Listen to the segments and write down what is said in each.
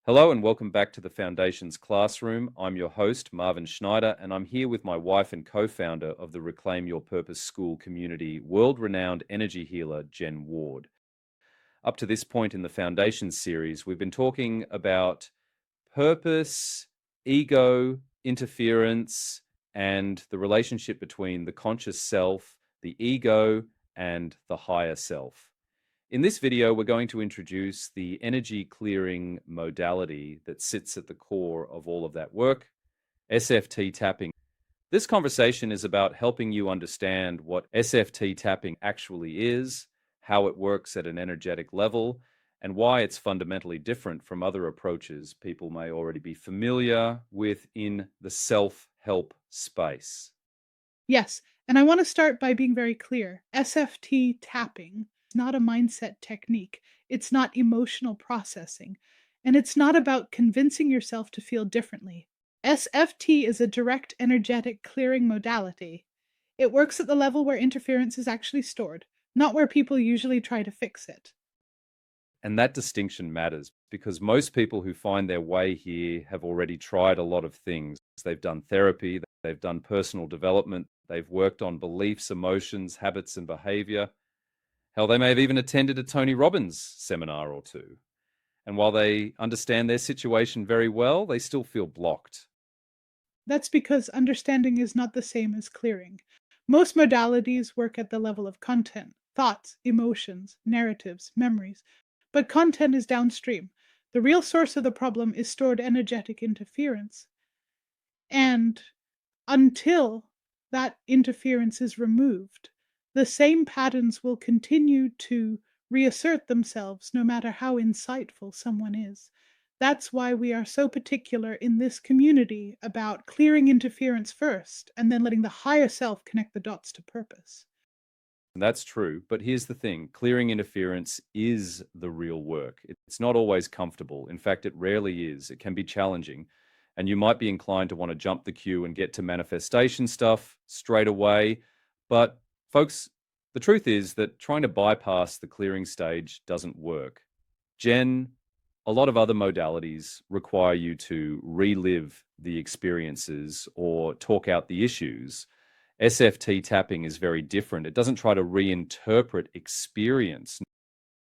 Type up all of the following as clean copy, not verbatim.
Hello and welcome back to the Foundations Classroom. I'm your host, Marvin Schneider, and I'm here with my wife and co founder of the Reclaim Your Purpose School community, world renowned energy healer, Jen Ward. Up to this point in the Foundations series, we've been talking about purpose, ego, interference, and the relationship between the conscious self, the ego, and the higher self. In this video, we're going to introduce the energy clearing modality that sits at the core of all of that work, SFT tapping. This conversation is about helping you understand what SFT tapping actually is, how it works at an energetic level, and why it's fundamentally different from other approaches people may already be familiar with in the self-help space. Yes, and I want to start by being very clear. SFT tapping is not a mindset technique. It's not emotional processing, and it's not about convincing yourself to feel differently. SFT is a direct energetic clearing modality. It works at the level where interference is actually stored, not where people usually try to fix it. And that distinction matters because most people who find their way here have already tried a lot of things. They've done therapy, they've done personal development, they've worked on beliefs, emotions, habits, and behavior. Hell, they may have even attended a Tony Robbins seminar or two. And while they understand their situation very well, they still feel blocked. That's because understanding is not the same as clearing. Most modalities work at the level of content, thoughts, emotions, narratives, memories, but content is downstream. The real source of the problem is stored energetic interference. And until that interference is removed, the same patterns will continue to reassert themselves no matter how insightful someone is. That's why we are so particular in this community about clearing interference first and then letting the higher self connect the dots to purpose. And that's true. But here's the thing, clearing interference is the real work. It's not always comfortable. In fact, it rarely is. It can be challenging. And you might be inclined to want to jump the queue and get to manifestation stuff straight away. But folks, the truth is that trying to bypass the clearing stage doesn't work. Jen, a lot of other modalities require you to relive the experiences or talk out the issues. SFT tapping is very different. It doesn't try to reinterpret experience.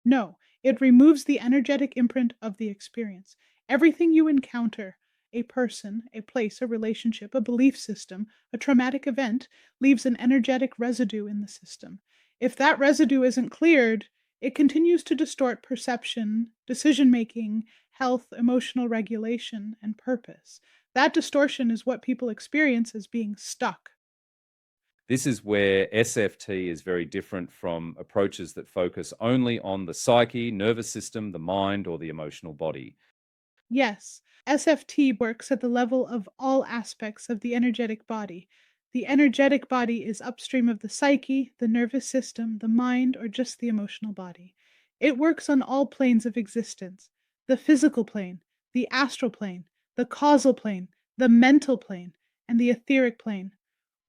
No, it removes the energetic imprint of the experience. Everything you encounter, a person, a place, a relationship, a belief system, a traumatic event, leaves an energetic residue in the system. If that residue isn't cleared, it continues to distort perception, decision making, health, emotional regulation, and purpose. That distortion is what people experience as being stuck. This is where SFT is very different from approaches that focus only on the psyche, nervous system, the mind, or the emotional body. Yes, SFT works at the level of all aspects of the energetic body. The energetic body is upstream of the psyche, the nervous system, the mind, or just the emotional body. It works on all planes of existence: the physical plane, the astral plane, the causal plane, the mental plane, and the etheric plane.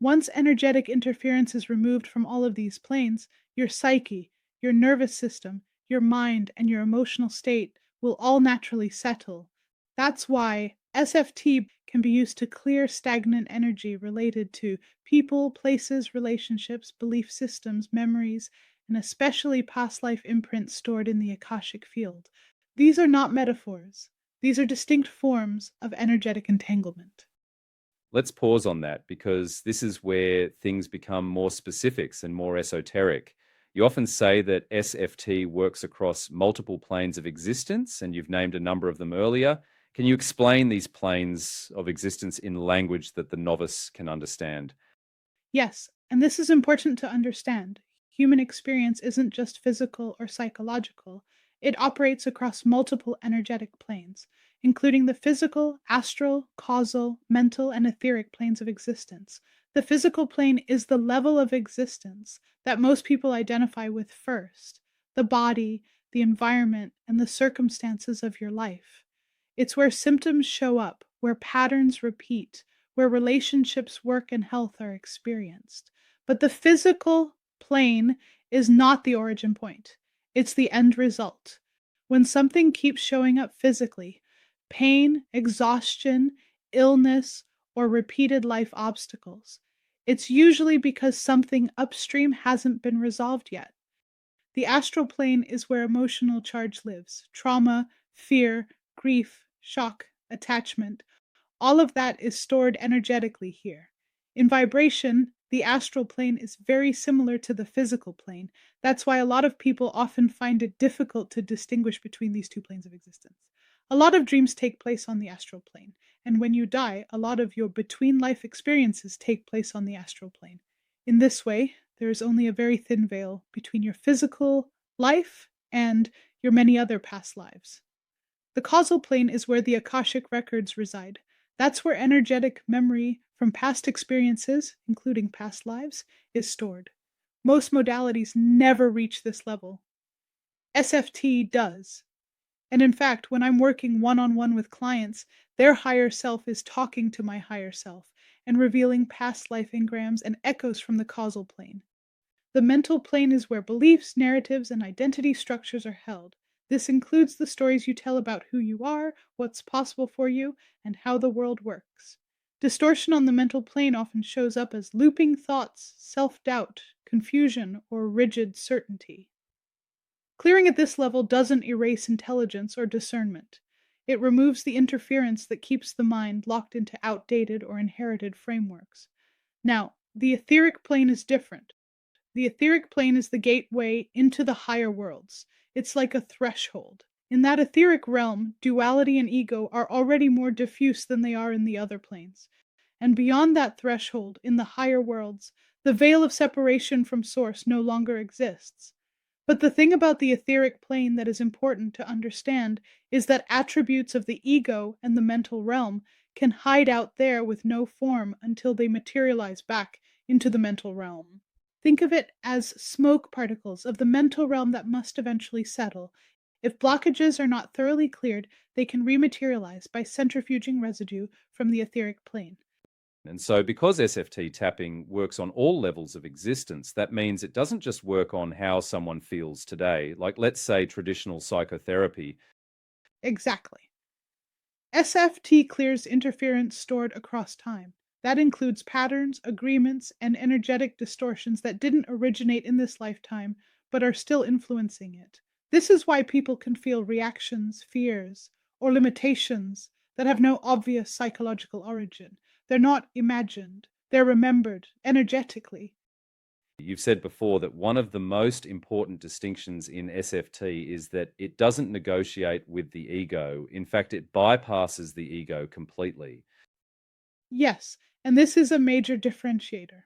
Once energetic interference is removed from all of these planes, your psyche, your nervous system, your mind, and your emotional state will all naturally settle. That's why SFT can be used to clear stagnant energy related to people, places, relationships, belief systems, memories, and especially past life imprints stored in the Akashic field. These are not metaphors, these are distinct forms of energetic entanglement. Let's pause on that because this is where things become more specifics and more esoteric. You often say that SFT works across multiple planes of existence, and you've named a number of them earlier. Can you explain these planes of existence in language that the novice can understand? Yes, and this is important to understand. Human experience isn't just physical or psychological, it operates across multiple energetic planes, including the physical, astral, causal, mental, and etheric planes of existence. The physical plane is the level of existence that most people identify with first: the body, the environment, and the circumstances of your life. It's where symptoms show up, where patterns repeat, where relationships, work, and health are experienced. But the physical plane is not the origin point, it's the end result. When something keeps showing up physically, pain, exhaustion, illness, or repeated life obstacles. It's usually because something upstream hasn't been resolved yet. The astral plane is where emotional charge lives. Trauma, fear, grief, shock, attachment, all of that is stored energetically here. In vibration, the astral plane is very similar to the physical plane. That's why a lot of people often find it difficult to distinguish between these two planes of existence. A lot of dreams take place on the astral plane, and when you die, a lot of your between life experiences take place on the astral plane. In this way, there is only a very thin veil between your physical life and your many other past lives. The causal plane is where the Akashic records reside. That's where energetic memory from past experiences, including past lives, is stored. Most modalities never reach this level. SFT does. And in fact, when I'm working one on one with clients, their higher self is talking to my higher self and revealing past life engrams and echoes from the causal plane. The mental plane is where beliefs, narratives, and identity structures are held. This includes the stories you tell about who you are, what's possible for you, and how the world works. Distortion on the mental plane often shows up as looping thoughts, self doubt, confusion, or rigid certainty. Clearing at this level doesn't erase intelligence or discernment. It removes the interference that keeps the mind locked into outdated or inherited frameworks. Now, the etheric plane is different. The etheric plane is the gateway into the higher worlds. It's like a threshold. In that etheric realm, duality and ego are already more diffuse than they are in the other planes. And beyond that threshold, in the higher worlds, the veil of separation from source no longer exists. But the thing about the etheric plane that is important to understand is that attributes of the ego and the mental realm can hide out there with no form until they materialize back into the mental realm. Think of it as smoke particles of the mental realm that must eventually settle. If blockages are not thoroughly cleared, they can rematerialize by centrifuging residue from the etheric plane. And so, because SFT tapping works on all levels of existence, that means it doesn't just work on how someone feels today, like let's say traditional psychotherapy. Exactly. SFT clears interference stored across time. That includes patterns, agreements, and energetic distortions that didn't originate in this lifetime but are still influencing it. This is why people can feel reactions, fears, or limitations that have no obvious psychological origin. They're not imagined, they're remembered energetically. You've said before that one of the most important distinctions in SFT is that it doesn't negotiate with the ego. In fact, it bypasses the ego completely. Yes, and this is a major differentiator.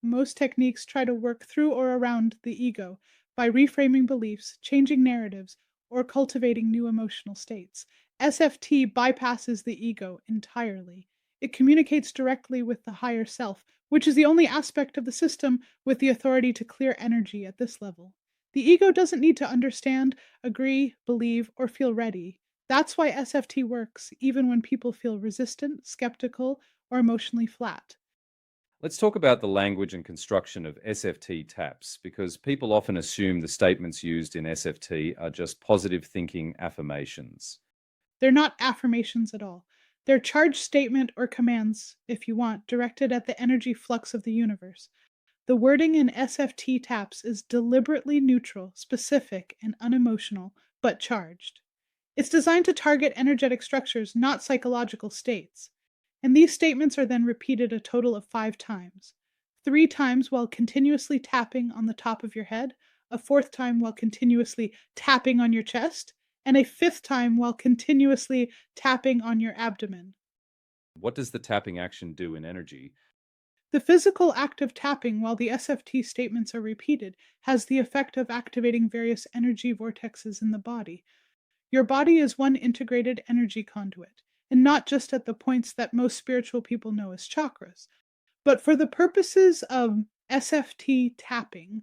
Most techniques try to work through or around the ego by reframing beliefs, changing narratives, or cultivating new emotional states. SFT bypasses the ego entirely. It communicates directly with the higher self, which is the only aspect of the system with the authority to clear energy at this level. The ego doesn't need to understand, agree, believe, or feel ready. That's why SFT works even when people feel resistant, skeptical, or emotionally flat. Let's talk about the language and construction of SFT taps, because people often assume the statements used in SFT are just positive thinking affirmations. They're not affirmations at all. They're charged statement or commands, if you want, directed at the energy flux of the universe. The wording in SFT taps is deliberately neutral, specific, and unemotional, but charged. It's designed to target energetic structures, not psychological states. And these statements are then repeated a total of 5 times. 3 times while continuously tapping on the top of your head, a fourth time while continuously tapping on your chest, and a fifth time while continuously tapping on your abdomen. What does the tapping action do in energy? The physical act of tapping while the SFT statements are repeated has the effect of activating various energy vortexes in the body. Your body is one integrated energy conduit, and not just at the points that most spiritual people know as chakras. But for the purposes of SFT tapping,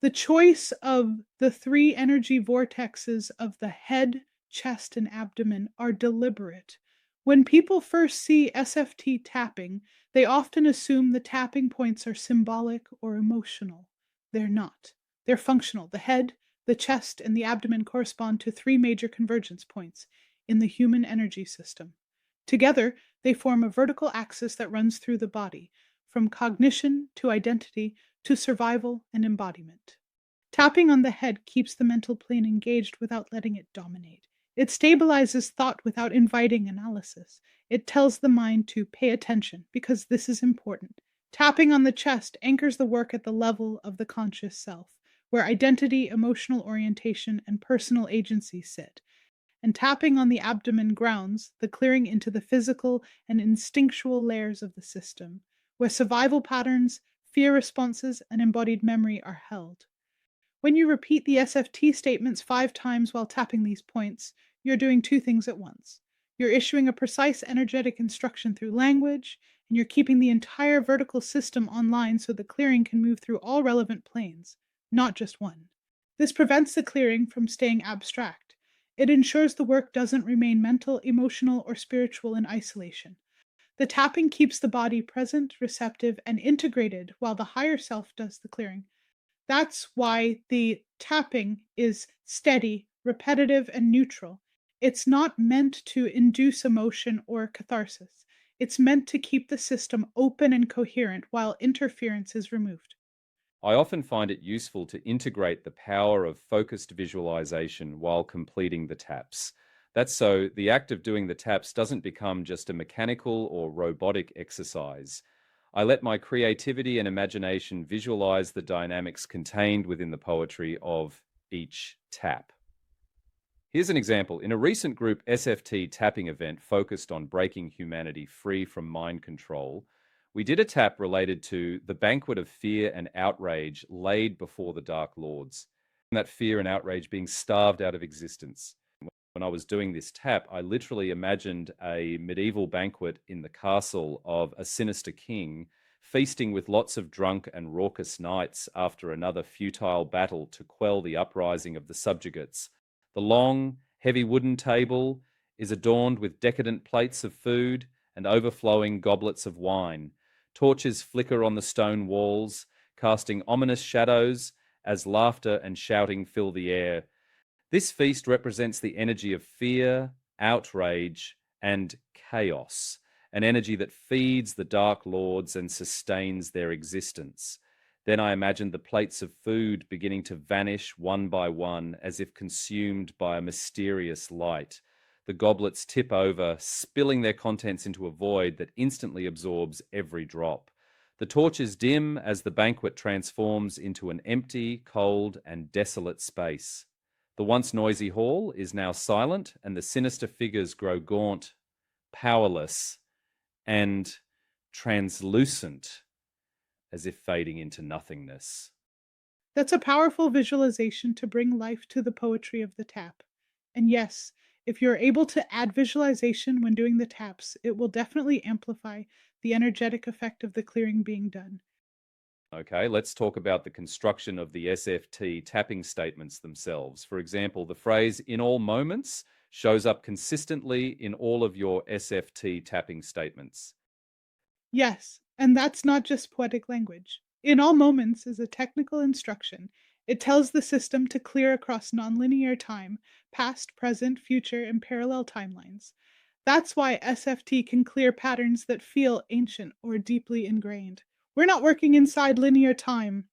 the choice of the 3 energy vortexes of the head, chest, and abdomen are deliberate. When people first see SFT tapping, they often assume the tapping points are symbolic or emotional. They're not. They're functional. The head, the chest, and the abdomen correspond to 3 major convergence points. in the human energy system. Together, they form a vertical axis that runs through the body, from cognition to identity to survival and embodiment. Tapping on the head keeps the mental plane engaged without letting it dominate. It stabilizes thought without inviting analysis. It tells the mind to pay attention because this is important. Tapping on the chest anchors the work at the level of the conscious self, where identity, emotional orientation, and personal agency sit. And tapping on the abdomen grounds the clearing into the physical and instinctual layers of the system, where survival patterns, fear responses, and embodied memory are held. When you repeat the SFT statements 5 times while tapping these points, you're doing two things at once. You're issuing a precise energetic instruction through language, and you're keeping the entire vertical system online so the clearing can move through all relevant planes, not just one. This prevents the clearing from staying abstract. It ensures the work doesn't remain mental, emotional, or spiritual in isolation. The tapping keeps the body present, receptive, and integrated while the higher self does the clearing. That's why the tapping is steady, repetitive, and neutral. It's not meant to induce emotion or catharsis. It's meant to keep the system open and coherent while interference is removed. I often find it useful to integrate the power of focused visualization while completing the taps. That's so the act of doing the taps doesn't become just a mechanical or robotic exercise. I let my creativity and imagination visualize the dynamics contained within the poetry of each tap. Here's an example. In a recent group SFT tapping event focused on breaking humanity free from mind control, we did a tap related to the banquet of fear and outrage laid before the Dark Lords, and that fear and outrage being starved out of existence. When I was doing this tap, I literally imagined a medieval banquet in the castle of a sinister king, feasting with lots of drunk and raucous knights after another futile battle to quell the uprising of the subjugates. The long, heavy wooden table is adorned with decadent plates of food and overflowing goblets of wine. Torches flicker on the stone walls, casting ominous shadows as laughter and shouting fill the air. This feast represents the energy of fear, outrage, and chaos, an energy that feeds the Dark Lords and sustains their existence. Then I imagined the plates of food beginning to vanish one by one as if consumed by a mysterious light. The goblets tip over, spilling their contents into a void that instantly absorbs every drop. The torches dim as the banquet transforms into an empty, cold, and desolate space. The once noisy hall is now silent, and the sinister figures grow gaunt, powerless, and translucent, as if fading into nothingness. That's a powerful visualization to bring life to the poetry of the tap. And yes, if you're able to add visualization when doing the taps, it will definitely amplify the energetic effect of the clearing being done. Okay, let's talk about the construction of the SFT tapping statements themselves. For example, the phrase "in all moments" shows up consistently in all of your SFT tapping statements. Yes, and that's not just poetic language. In all moments is a technical instruction. It tells the system to clear across nonlinear time, past, present, future, and parallel timelines. That's why SFT can clear patterns that feel ancient or deeply ingrained. We're not working inside linear time.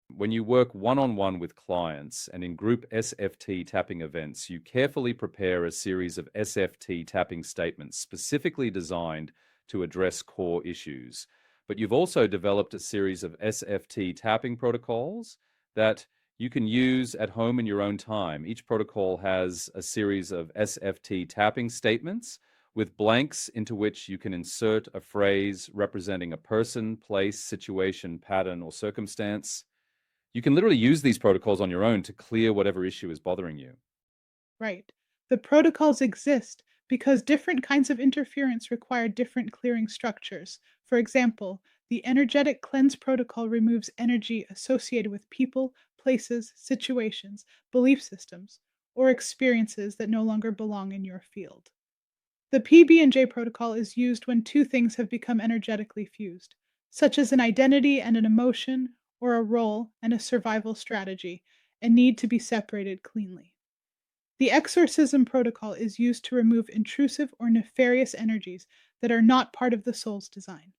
When you work one-on-one with clients and in group SFT tapping events, you carefully prepare a series of SFT tapping statements specifically designed to address core issues. But you've also developed a series of SFT tapping protocols that you can use at home in your own time. Each protocol has a series of SFT tapping statements with blanks into which you can insert a phrase representing a person, place, situation, pattern, or circumstance. You can literally use these protocols on your own to clear whatever issue is bothering you. Right. The protocols exist because different kinds of interference require different clearing structures. For example, the energetic cleanse protocol removes energy associated with people, places, situations, belief systems, or experiences that no longer belong in your field. The PB&J protocol is used when two things have become energetically fused, such as an identity and an emotion, or a role and a survival strategy, and need to be separated cleanly. The exorcism protocol is used to remove intrusive or nefarious energies that are not part of the soul's design.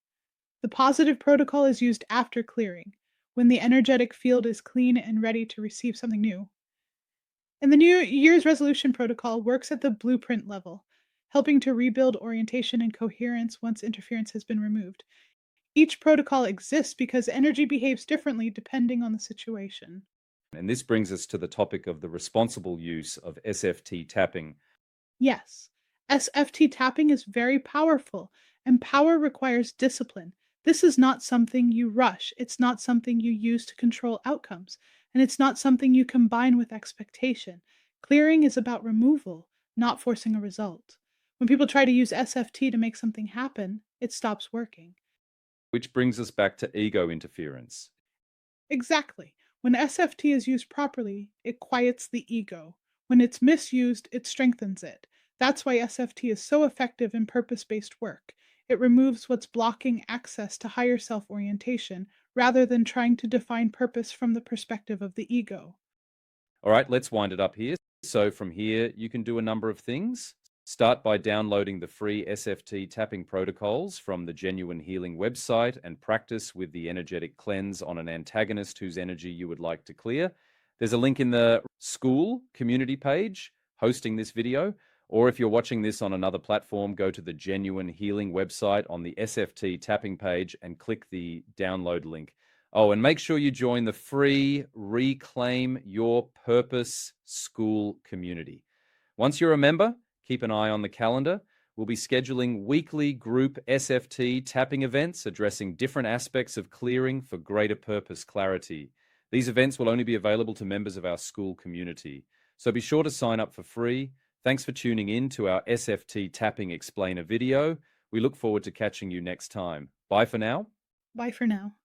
The positive protocol is used after clearing, when the energetic field is clean and ready to receive something new. And the New Year's resolution protocol works at the blueprint level, helping to rebuild orientation and coherence once interference has been removed. Each protocol exists because energy behaves differently depending on the situation. And this brings us to the topic of the responsible use of SFT tapping. Yes, SFT tapping is very powerful, and power requires discipline. This is not something you rush, it's not something you use to control outcomes, and it's not something you combine with expectation. Clearing is about removal, not forcing a result. When people try to use SFT to make something happen, it stops working. Which brings us back to ego interference. Exactly. When SFT is used properly, it quiets the ego. When it's misused, it strengthens it. That's why SFT is so effective in purpose based work. It removes what's blocking access to higher self orientation rather than trying to define purpose from the perspective of the ego. All right, let's wind it up here. So from here, you can do a number of things. Start by downloading the free SFT tapping protocols from the Genuine Healing website and practice with the energetic cleanse on an antagonist whose energy you would like to clear. There's a link in the school community page hosting this video. Or if you're watching this on another platform, go to the Genuine Healing website on the SFT tapping page and click the download link. Oh, and make sure you join the free Reclaim Your Purpose School community. Once you're a member, keep an eye on the calendar. We'll be scheduling weekly group SFT tapping events addressing different aspects of clearing for greater purpose clarity. These events will only be available to members of our school community. So be sure to sign up for free. Thanks for tuning in to our SFT Tapping Explainer video. We look forward to catching you next time. Bye for now. Bye for now.